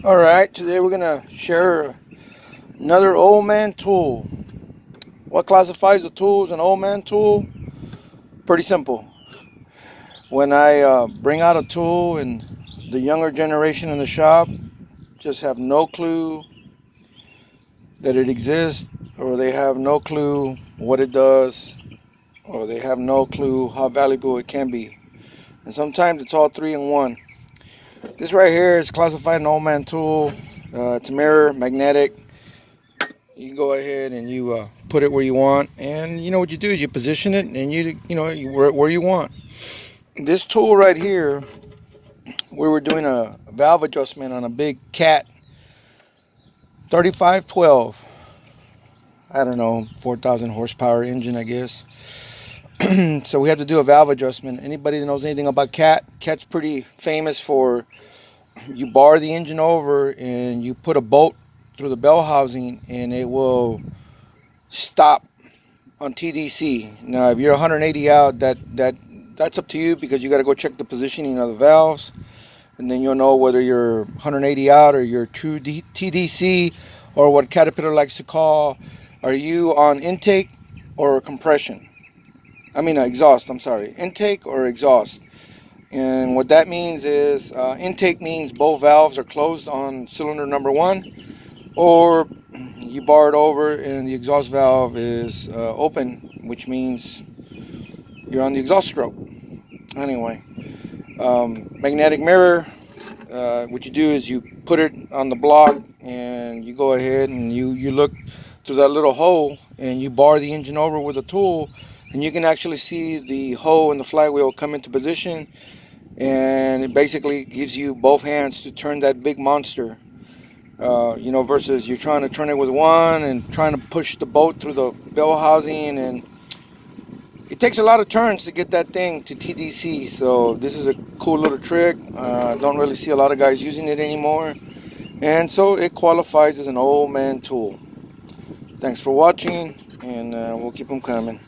Alright, today we're gonna share another old man tool. What classifies a tool as an old man tool? Pretty simple. When I bring out a tool and the younger generation in the shop just have no clue that it exists, or they have no clue what it does, or they have no clue how valuable it can be. And sometimes it's all three in one. This right here is classified an old man tool. It's a mirror, magnetic. You can go ahead and you put it where you want, and you know what you do is you position it, and where you want. This tool right here, we were doing a valve adjustment on a big Cat 3512. I don't know, 4,000 horsepower engine, I guess. So we had to do a valve adjustment. Anybody that knows anything about Cat's pretty famous for, you bar the engine over and you put a bolt through the bell housing and it will stop on TDC. Now if you're 180 out, that's up to you, because you got to go check the positioning of the valves, and then you'll know whether you're 180 out or you're true TDC, or what Caterpillar likes to call, are you on intake or compression? Exhaust, I'm sorry. Intake or exhaust. And what that means is intake means both valves are closed on cylinder number one, or you bar it over and the exhaust valve is open, which means you're on the exhaust stroke. Anyway, magnetic mirror, what you do is you put it on the block and you go ahead and you look through that little hole and you bar the engine over with a tool, and you can actually see the hole in the flywheel come into position, and it basically gives you both hands to turn that big monster. Versus you're trying to turn it with one and trying to push the bolt through the bell housing, and it takes a lot of turns to get that thing to TDC. So this is a cool little trick. Don't really see a lot of guys using it anymore, and so it qualifies as an old man tool. Thanks for watching, and we'll keep them coming.